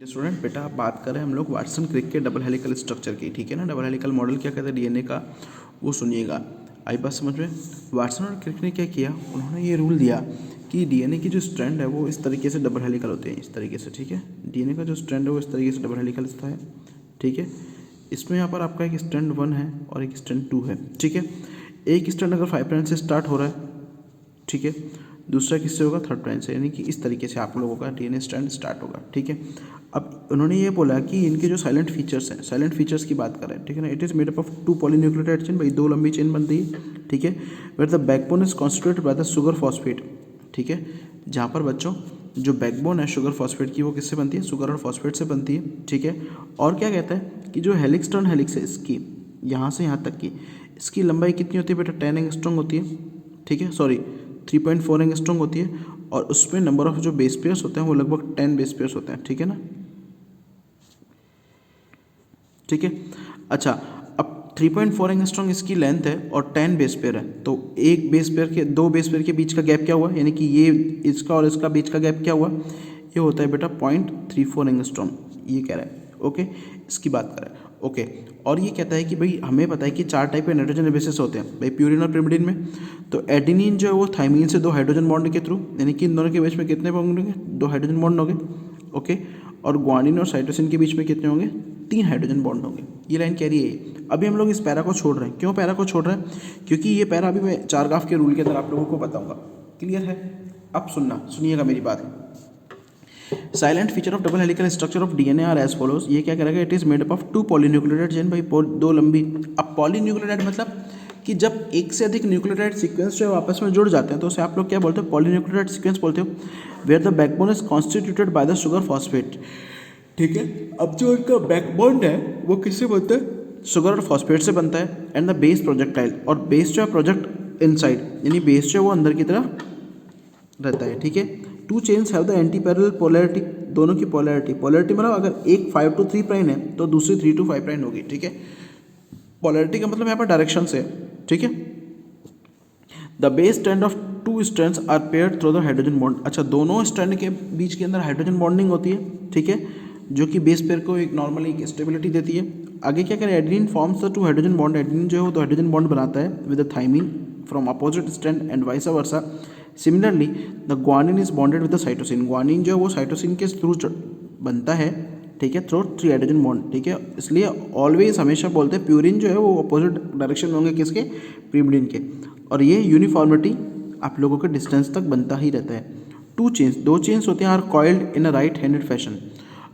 Student बेटा आप बात करें हम लोग वाटसन क्रिक के डबल हेलिकल स्ट्रक्चर की, ठीक है ना। डबल हेलिकल मॉडल क्या कहते हैं डीएनए का, वो सुनिएगा। आई बात समझ में। वाटसन और क्रिक ने क्या किया, उन्होंने ये रूल दिया कि डीएनए की जो स्ट्रैंड है वो इस तरीके से डबल हेलिकल होते हैं, इस तरीके से, ठीक है। डीएनए का जो स्ट्रैंड है वो इस तरीके से डबल हेलिकल होता है, ठीक है। इसमें यहाँ पर आपका एक स्ट्रैंड 1 है और एक स्ट्रैंड 2 है, ठीक है। एक स्ट्रैंड अगर 5 प्राइम से स्टार्ट हो रहा है, ठीक है, दूसरा किससे होगा, 3rd प्राइम से, यानी कि इस तरीके से आप लोगों का डीएनए स्ट्रैंड स्टार्ट होगा, ठीक है। अब उन्होंने ये बोला कि इनके जो साइलेंट फीचर्स हैं, साइलेंट फीचर्स की बात करें, ठीक है ना। It is made up of 2 polynucleotide chain, भाई 2 लंबी चेन बनती है, ठीक है। Where the backbone is constituted by the sugar phosphate, ठीक है। जहाँ पर बच्चों जो बैकबोन है शुगर फॉस्फेट की वो किससे बनती है, शुगर और फॉस्फेट से बनती है, ठीक है। और क्या कहता है कि जो हेलिक्स टर्न हेलिक्स है इसकी, यहाँ से यहाँ तक की इसकी लंबाई कितनी होती है बेटा, 10 एंगस्ट्रॉम होती है, ठीक है, सॉरी 3.4 एंगस्ट्रॉम होती है। और उसमें नंबर ऑफ जो बेस पेयर्स होते हैं वो लगभग 10 बेस पेयर्स होते हैं, ठीक है ना, ठीक है। अच्छा, अब 3.4 एंगस्ट्रॉम इसकी लेंथ है और 10 बेस पेयर है, तो एक बेस पेयर के, दो बेस पेयर के बीच का गैप क्या हुआ, यानी कि ये इसका और इसका बीच का गैप क्या हुआ, ये होता है बेटा 0.34 एंगस्ट्रॉम, ये कह रहा है, ओके। इसकी बात करें, ओके। और ये कहता है कि भाई हमें पता है कि 4 टाइप के नाइट्रोजन बेसिस होते हैं भाई प्यूरिन और पिरिमिडिन में। तो एडेनिन जो है वो थाइमिन से 2 हाइड्रोजन बॉन्ड के थ्रू, यानी कि इन दोनों के बीच में कितने बॉन्ड होंगे, 2 हाइड्रोजन बॉन्ड होंगे, ओके। और ग्वानिन और साइटोसिन के बीच में कितने होंगे, 3 हाइड्रोजन बॉन्ड होंगे। ये लाइन कह रही है। अभी हम लोग इस पैरा को छोड़ रहे हैं, क्यों पैरा को छोड़ रहे हैं, क्योंकि ये पैरा अभी मैं चारगाफ के रूल के अंदर आप लोगों को बताऊंगा, क्लियर है। अब सुनिएगा मेरी बात। Silent feature of double helical structure of DNA are as follows, ये क्या करेगा, it is made up of 2 polynucleotide chain, भाई 2 लंबी। अब पॉलीन्यूक्लियोटाइड मतलब कि जब एक से अधिक न्यूक्लियोटाइड सीक्वेंस जो है आपस में जुड़ जाते हैं तो उसे आप लोग क्या बोलते हो, पॉलीन्यूक्लियोटाइड सीक्वेंस बोलते हो। Where the backbone is constituted by the sugar phosphate, ठीक है। अब जो इनका बैकबोन है वो किससे बनता है, शुगर और फॉस्फेट से बनता है। एंड द बेस प्रोजेक्टाइल, और बेस जो है प्रोजेक्ट इनसाइड, यानी बेस जो है वो अंदर की तरफ रहता है, ठीक है। 2 chains have the anti parallel polarity, दोनों की पोलैरिटी मतलब अगर एक 5 to 3 प्राइम है तो दूसरी 3 to 5 प्राइम होगी, ठीक है। पोलैरिटी का मतलब यहाँ पर डायरेक्शन से, ठीक है। The base strand of 2 strands are paired through the hydrogen bond, अच्छा दोनों स्ट्रैंड के बीच के अंदर हाइड्रोजन बॉन्डिंग होती है, ठीक है, जो कि बेस पेयर को एक नॉर्मली एक स्टेबिलिटी देती है। आगे क्या करें, adenine forms the 2 hydrogen bond, adenine जो है वो 2 हाइड्रोजन बॉन्ड बनाता है with the thymine from opposite strand and vice versa. Similarly the guanine is bonded with the cytosine, guanine जो है वो साइटोसिन के थ्रू बनता है, ठीक है, थ्रू 3 हाइड्रोजन बॉन्ड, ठीक है। इसलिए ऑलवेज हमेशा बोलते हैं प्यूरिन जो है वो अपोजिट डायरेक्शन में होंगे किसके, पिरिमिडिन के। और ये यूनिफॉर्मिटी आप लोगों के डिस्टेंस तक बनता ही रहता है। 2 चेन्स होते हैं are coiled in a right handed fashion.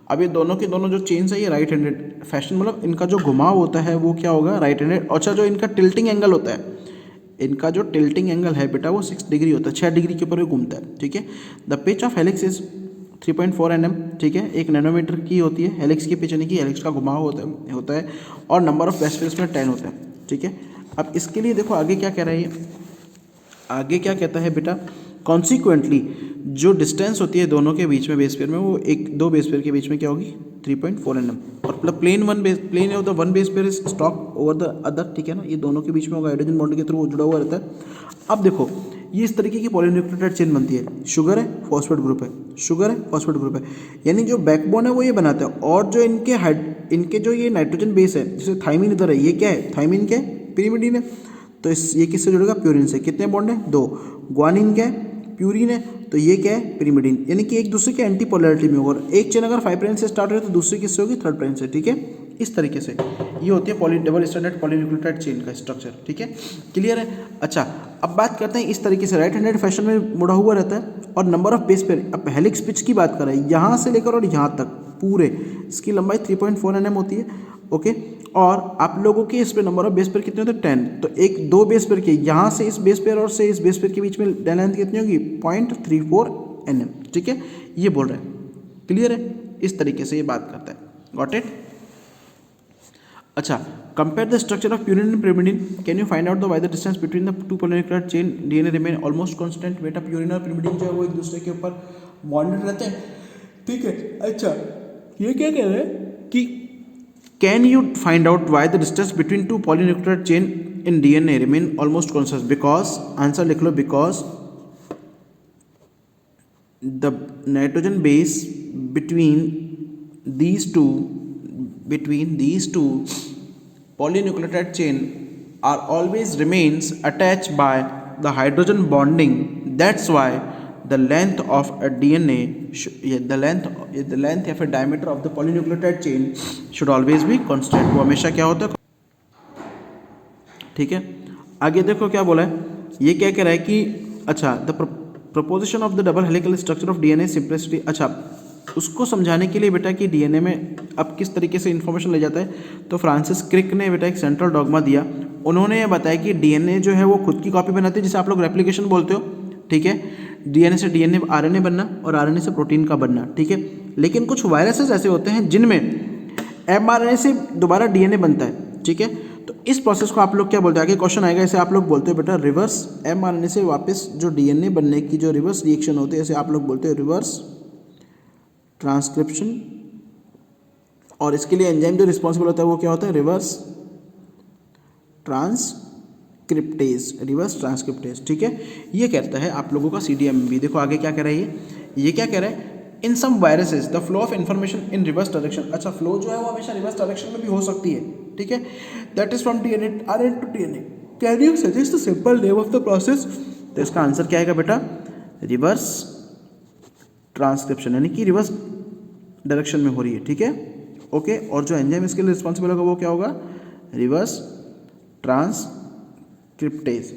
अब ये दोनों के दोनों जो चेन्स है ये राइट हैंडेड फैशन, मतलब इनका जो घुमाव होता है वो क्या होगा, राइट हैंडेड। अच्छा, जो इनका टिल्टिंग एंगल होता है, इनका जो टिल्टिंग एंगल है बेटा वो 6 डिग्री होता है, 6 डिग्री के ऊपर भी घूमता है, ठीक है। The pitch of helix is 3.4 nm, ठीक है, 1 नैनोमीटर की होती है हेलिक्स की पिच, यानी कि हेलिक्स का घुमाव होता है। और नंबर ऑफ बेस पेयर्स में 10 होता है, ठीक है। अब इसके लिए देखो आगे क्या कह रहा है ये, आगे क्या कहता है बेटा, कॉन्सिक्वेंटली जो डिस्टेंस होती है दोनों के बीच में बेस पेयर में वो दो बेस पेयर के बीच में क्या होगी, 3.4 nm। और मतलब plane of the one base pair is stop over the other, ठीक है ना, ये दोनों के बीच में होगा, हाइड्रोजन बॉन्ड के थ्रू वो जुड़ा हुआ रहता है। अब देखो ये इस तरीके की पॉलीन्यूक्लियोटाइड चेन बनती है, शुगर है फॉस्फेट ग्रुप है, शुगर है फॉस्फेट ग्रुप है, यानी जो बैकबोन है वो ये बनाता है। और जो इनके जो ये नाइट्रोजन बेस है, जैसे थाइमिन इधर है, ये क्या है, थाइमिन क्या है, पिरिमिडिन है। तो ये किससे जुड़ेगा, प्यूरिन से। कितने बॉन्ड है, 2। ग्वानिन क्या है, प्यूरिन है, तो ये क्या है, पिरिमिडिन, यानी कि एक दूसरे के एंटी पोलैरिटी में होगा। एक चेन अगर 5 प्राइम से स्टार्ट हो तो दूसरी किससे होगी, 3rd प्राइम से, ठीक है। इस तरीके से ये होती है डबल स्टैंडर्ड पॉलीन्यूक्लियोटाइड चेन का स्ट्रक्चर, ठीक है, क्लियर है। अच्छा, अब बात करते हैं इस तरीके से राइट हैंडेड फैशन में मुड़ा हुआ रहता है। और नंबर ऑफ बेस पेयर, अब हेलिक्स पिच की बात करें यहाँ से लेकर और यहाँ तक पूरे, इसकी लंबाई 3.4 nm होती है, ओके। और आप लोगों के इस पे नंबर ऑफ बेस पेयर कितने होते हैं, 10। तो एक 2 बेस पेयर के यहाँ से इस बेस पेयर और से इस बेस पेयर के बीच में लेंथ कितनी होगी, 0.34 nm, ठीक है, ये बोल रहे हैं, क्लियर है। इस तरीके से ये बात करता है, गॉट इट। अच्छा, compare the structure of purine and pyrimidine, can you find out the Y the distance between the 2 polynucleotide chain DNA remain almost constant. बेटा प्यूरिन और पिरिमिडिन जो है वो एक दूसरे के ऊपर बॉन्डेड रहते हैं, ठीक है। अच्छा, ये क्या कह रहे हैं कि can you find out why the distance between 2 polynucleotide chain in DNA remain almost constant, because, answer लिख लो, because the nitrogen base between between these two polynucleotide chain are always remains attached by the hydrogen bonding. That's why the length of a DNA the length या फिर diameter of the polynucleotide chain should always be constant. वो हमेशा क्या होता है, ठीक है। आगे देखो क्या बोला है, ये क्या कह रहा है कि अच्छा the preposition of the double helical structure of DNA simplicity. अच्छा, उसको समझाने के लिए बेटा कि डीएनए में अब किस तरीके से इन्फॉर्मेशन ले जाता है, तो फ्रांसिस क्रिक ने बेटा एक सेंट्रल डॉगमा दिया। उन्होंने ये बताया कि डीएनए जो है वो खुद की कॉपी बनाते हैं, जिसे आप लोग रेप्लिकेशन बोलते हो, ठीक है। डीएनए से डीएनए आरएनए बनना और आरएनए से प्रोटीन का बनना, ठीक है। लेकिन कुछ वायरसेस ऐसे होते हैं जिनमें एमआरएनए से दोबारा डीएनए बनता है, ठीक है। तो इस प्रोसेस को आप लोग क्या बोलते हैं, आगे क्वेश्चन आएगा, इसे आप लोग बोलते हो बेटा रिवर्स एमआरएनए से वापस जो डीएनए बनने की जो रिवर्स रिएक्शन होती है, इसे आप लोग बोलते हो रिवर्स ट्रांसक्रिप्शन। और इसके लिए एंजाइम जो रिस्पॉन्सिबल होता है वो क्या होता है, रिवर्स ट्रांसक्रिप्टेज, ठीक है। ये कहता है आप लोगों का सीडीएमबी। देखो आगे क्या कह रहा है, ये क्या कह रहा है, in some viruses the flow of information in reverse direction. अच्छा, फ्लो जो है वो हमेशा रिवर्स डायरेक्शन में भी हो सकती है, ठीक है। That is from DNA RNA to DNA. Can you suggest the simple name of the process? तो इसका आंसर क्या आएगा बेटा, रिवर्स ट्रांसक्रिप्शन, यानी कि रिवर्स डायरेक्शन में हो रही है, ठीक है, ओके। और जो एंजाइम इसके लिए रिस्पॉन्सिबल होगा वो क्या होगा, रिवर्स ट्रांसक्रिप्टेज।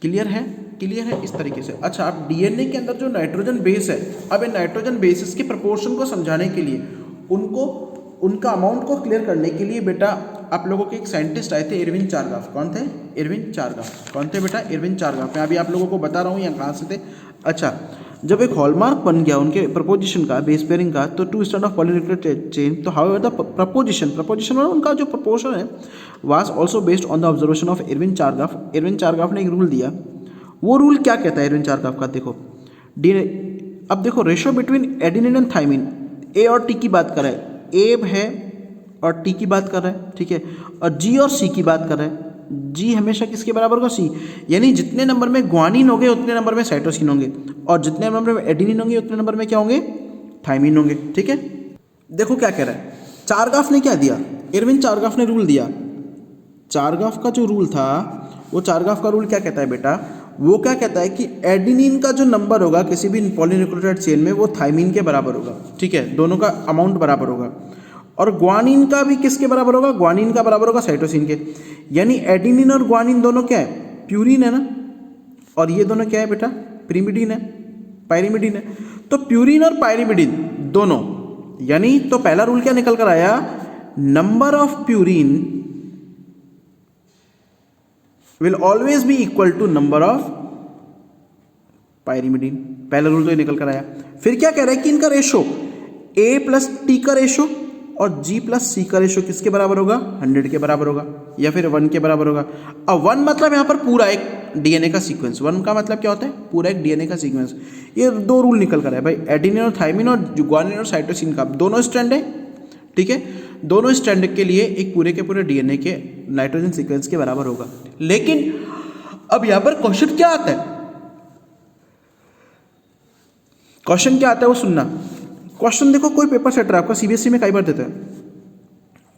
क्लियर है, क्लियर है इस तरीके से। अच्छा, अब डीएनए के अंदर जो नाइट्रोजन बेस है, अब इन नाइट्रोजन बेसिस के प्रपोर्शन को समझाने के लिए, उनका अमाउंट को क्लियर करने के लिए बेटा आप लोगों के एक साइंटिस्ट आए थे, इरविन चारगाफ। कौन थे, इरविन चारगाफ। कौन थे बेटा, इरविन चारगाफ। मैं अभी आप लोगों को बता रहा हूँ यहाँ कहाँ से थे। अच्छा, जब एक हॉलमार्क बन गया उनके प्रपोजिशन का, बेस पेयरिंग का, तो two stand of polynucleotide chain, तो हाउ द प्रपोजिशन और उनका जो प्रपोर्शन है was also based on the observation of Erwin Chargaff. Erwin Chargaff ने एक रूल दिया। वो रूल क्या कहता है इरविन चारगाफ का, देखो अब देखो ratio between adenine and thymine, A और टी की बात कर रहा है, ए है और टी की बात कर रहा है, ठीक है, और जी और सी की बात कर रहा है। जी हमेशा किसके बराबर होगा, सी, यानी जितने नंबर में ग्वानिन होंगे उतने नंबर में साइटोसिन होंगे, और जितने नंबर में एडेनिन होंगे उतने नंबर में क्या होंगे, थाइमिन होंगे, ठीक है। देखो क्या कह रहा है, चारगाफ ने क्या दिया, इरविन चारगाफ ने रूल दिया। चारगाफ का जो रूल था, वो चारगाफ का रूल क्या कहता है बेटा, वो क्या कहता है कि एडेनिन का जो नंबर होगा किसी भी पॉलीन्यूक्लियोटाइड चेन में वो थाइमिन के बराबर होगा, ठीक है, दोनों का अमाउंट बराबर होगा। और ग्वानिन का भी किसके बराबर होगा, ग्वानिन का बराबर होगा साइटोसिन के। यानी एडेनिन और ग्वानिन दोनों क्या है, प्यूरिन है ना, और ये दोनों क्या है बेटा, पिरिमिडिन है, पायरिमिडिन है। तो प्यूरिन और पायरिमिडिन दोनों, यानी तो पहला रूल क्या निकल कर आया, number of purine will always be equal to number of pyrimidine. पहला रूल तो ये निकल कर आया। फिर क्या कह रहा है कि इनका रेशो ए प्लस टी का रेशो और जी प्लस सी का रेशो किसके बराबर होगा, 100 के बराबर होगा, या फिर 1 के बराबर होगा। अब 1 मतलब यहाँ पर पूरा एक डीएनए का सीक्वेंस, 1 का मतलब क्या होता है, पूरा एक डीएनए का सीक्वेंस। ये दो रूल निकल कर है भाई, एडेनिन और थाइमिन और ग्वानिन और साइटोसिन का दोनों स्ट्रैंड है, ठीक है, दोनों स्ट्रैंड के लिए एक पूरे के पूरे डीएनए के नाइट्रोजन सीक्वेंस के बराबर होगा। लेकिन अब यहाँ पर क्वेश्चन क्या आता है, क्वेश्चन क्या आता है वो सुनना। क्वेश्चन देखो, कोई पेपर सेटर आपका सीबीएसई में कई बार देता है,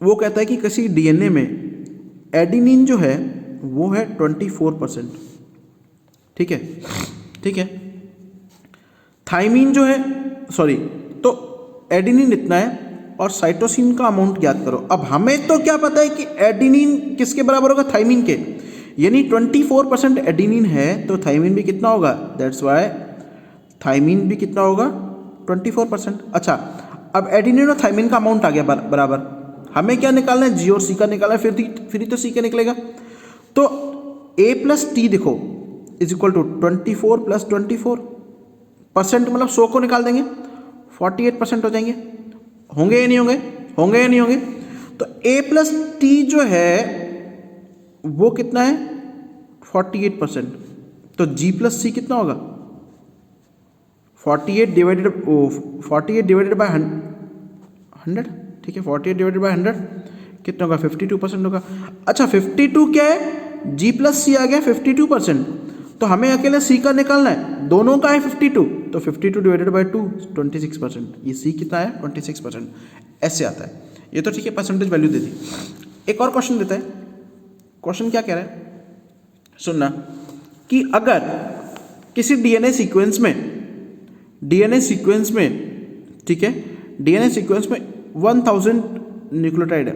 वो कहता है कि किसी डीएनए में एडेनिन जो है वो है 24%, ठीक है, ठीक है, थाइमिन जो है तो एडेनिन इतना है और साइटोसिन का अमाउंट ज्ञात करो। अब हमें तो क्या पता है कि एडेनिन किसके बराबर होगा, थाइमिन के, यानी 24% एडेनिन है तो थाइमिन भी कितना होगा, दैट्स वाई थाइमिन भी कितना होगा, 24%। अच्छा, अब एडेनिन और थाइमिन का अमाउंट आ गया बराबर, हमें क्या निकालना है, जी और सी का निकालना है, फिर तो सी का निकलेगा। तो ए प्लस टी देखो इज इक्वल टू 24 प्लस 24%, मतलब 100 को निकाल देंगे 48% हो जाएंगे, होंगे या नहीं होंगे, होंगे या नहीं होंगे। तो ए प्लस टी जो है वो कितना है, 48%, तो जी प्लस सी कितना होगा, 48 डिवाइडेड बाय 100, ठीक है, 48 डिवाइडेड बाय 100 कितना होगा, 52% होगा। अच्छा, 52 क्या है, जी प्लस सी आ गया 52%, तो हमें अकेले सी का निकालना है, दोनों का है 52, तो 52 डिवाइडेड बाई 2 26%। ये सी कितना है 26%, ऐसे आता है। ये तो ठीक है, परसेंटेज वैल्यू दे दी। एक और क्वेश्चन देता है। क्वेश्चन क्या कह रहा है सुनना, कि अगर किसी डीएनए सीक्वेंस में ठीक है, डीएनए सीक्वेंस में 1000 न्यूक्लियोटाइड है,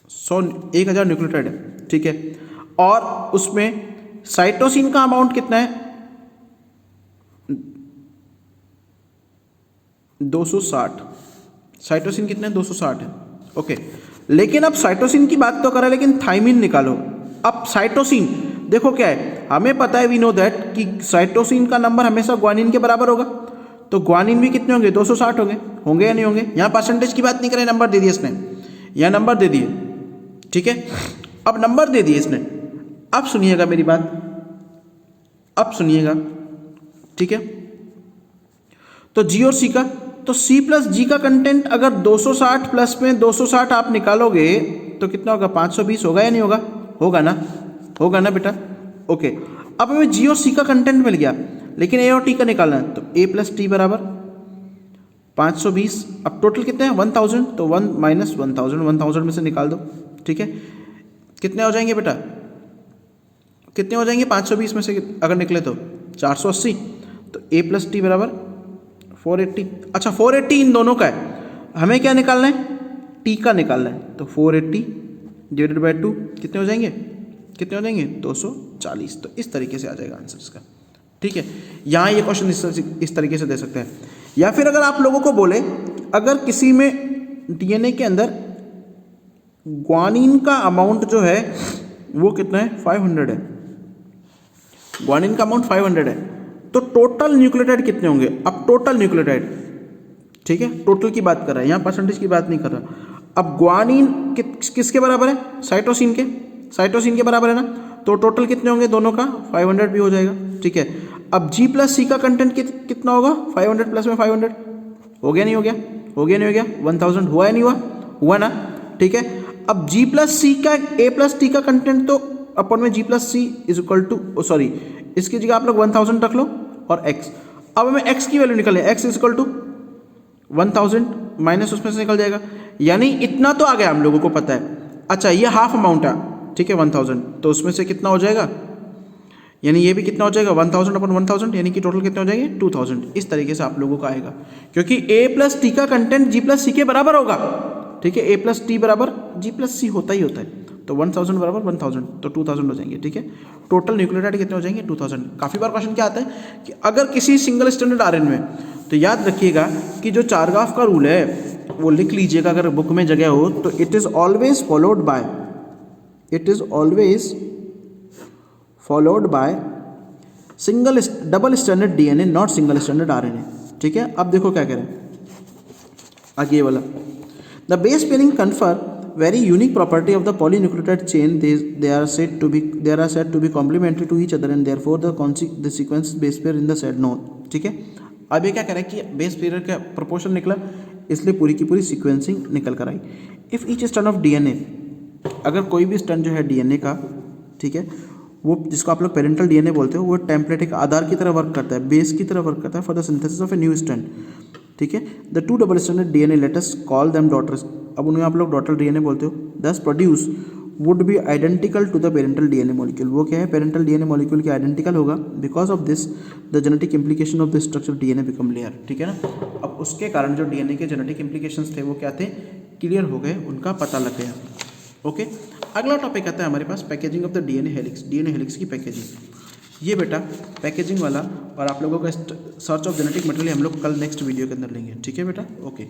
1000 न्यूक्लियोटाइड है, ठीक है, और उसमें साइटोसिन का अमाउंट कितना है 260। साइटोसिन कितना है 260 है, ओके। लेकिन अब साइटोसिन की बात तो करा, लेकिन थाइमिन निकालो। अब साइटोसिन देखो क्या है, हमें पता है वी नो दैट कि साइटोसिन का नंबर हमेशा ग्वानिन के बराबर होगा, तो ग्वानिन भी कितने होंगे 260 होंगे या नहीं होंगे। यहाँ परसेंटेज की बात नहीं करें, नंबर दे दिए इसने, यहाँ नंबर दे दिए, ठीक है। अब नंबर दे दिए इसने, अब सुनिएगा मेरी बात, अब सुनिएगा, ठीक है। तो जी और सी का, तो सी प्लस जी का कंटेंट अगर 260 प्लस में 260 आप निकालोगे तो कितना होगा 520 होगा या नहीं होगा, होगा ना बेटा, ओके। अब हमें जी और सी का कंटेंट मिल गया, लेकिन ए और टी का निकालना है, तो ए प्लस टी बराबर 520। अब टोटल कितने हैं 1000, तो 1 माइनस 1000 में से निकाल दो, ठीक है। कितने हो जाएंगे बेटा, कितने हो जाएंगे 520 में से अगर निकले तो 480, तो ए प्लस टी बराबर 480। अच्छा 480 इन दोनों का है, हमें क्या निकालना है टी का निकालना है, तो 480 डिवाइडेड बाई 2 कितने हो जाएंगे 240। तो इस तरीके से आ जाएगा आंसर इसका, ठीक है। यहाँ ये क्वेश्चन इस तरीके से दे सकते हैं। या फिर अगर आप लोगों को बोले, अगर किसी में डीएनए के अंदर ग्वानिन का अमाउंट जो है वो कितना है 500 है, ग्वानिन का अमाउंट 500 है, तो टोटल न्यूक्लियोटाइड कितने होंगे। अब टोटल न्यूक्लियोटाइड, ठीक है, टोटल की बात कर रहा है, यहाँ परसेंटेज की बात नहीं कर रहा। अब ग्वानिन किसके बराबर है, साइटोसिन के बराबर है ना, तो टोटल कितने होंगे दोनों का 500 भी हो जाएगा, ठीक है। अब जी प्लस सी का कंटेंट कितना होगा 500 प्लस में 500 हो गया नहीं हो गया, 1000 हुआ या नहीं हुआ ना, ठीक है। अब जी प्लस सी का ए प्लस टी का कंटेंट, तो अपन में G plus C is equal to sorry इसकी जगह आप लोग 1000 रख लो और x। अब हमें x की वैल्यू निकलनी है, x is equal to 1000 minus उसमें से निकल जाएगा, यानी इतना तो आ गया हम लोगों को पता है। अच्छा ये हाफ अमाउंट है, ठीक है 1000, तो उसमें से कितना हो जाएगा, यानी ये भी कितना हो जाएगा 1000 अपन 1000, यानी कि टोटल कितने हो जाएंगे 2000। इस तरीके से आप लोगों का आएगा, क्योंकि a प्लस टी का कंटेंट जी प्लस सी के बराबर होगा, ठीक है। a प्लस टी बराबर जी प्लस सी होता ही होता है, तो 1000 बराबर 1000, तो 2000 हो जाएंगे, ठीक है। टोटल न्यूक्लियोटाइड कितने हो जाएंगे 2000। काफ़ी बार क्वेश्चन क्या आता है कि अगर किसी सिंगल स्टैंडर्ड आरएनए में, तो याद रखिएगा कि जो चारगाफ का रूल है वो लिख लीजिएगा अगर बुक में जगह हो, तो it is always followed by double standard DNA, not single standard RNA, ठीक है। अब देखो क्या कह रहे हैं आगे वाला, the base pairing confer very unique property of the polynucleotide chain. They are said to be complementary to each other and therefore the sequence base pair in the said known, ठीक है। अब ये क्या करें कि बेस पेयर का proportion निकला, इसलिए पूरी की पूरी सीक्वेंसिंग निकल कर आई। If each strand of DNA, अगर कोई भी स्ट्रैंड जो है डीएनए का, ठीक है, वो जिसको आप लोग पेरेंटल डीएनए बोलते हो, वो टेम्पलेट एक आधार की तरह वर्क करता है, बेस की तरह वर्क करता है for the synthesis of a new strand, ठीक है। The two double standard DNA let us call them daughters, अब उन्हें आप लोग डॉटर डीएनए बोलते हो। Thus produce would be identical to the parental DNA molecule, वो क्या है पेरेंटल डीएनए मॉलिक्यूल के आइडेंटिकल होगा। Because of this the genetic implication of the structure DNA become clear, ठीक है ना। अब उसके कारण जो डीएनए के जेनेटिक इम्प्लीकेशंस थे वो क्या थे, क्लियर हो गए, उनका पता लग गया, ओके। अगला टॉपिक आता है हमारे पास packaging of the DNA helix की पैकेजिंग। ये बेटा पैकेजिंग वाला और आप लोगों का सर्च ऑफ जेनेटिक मटेरियल हम लोग कल नेक्स्ट वीडियो के अंदर लेंगे, ठीक है बेटा, ओके।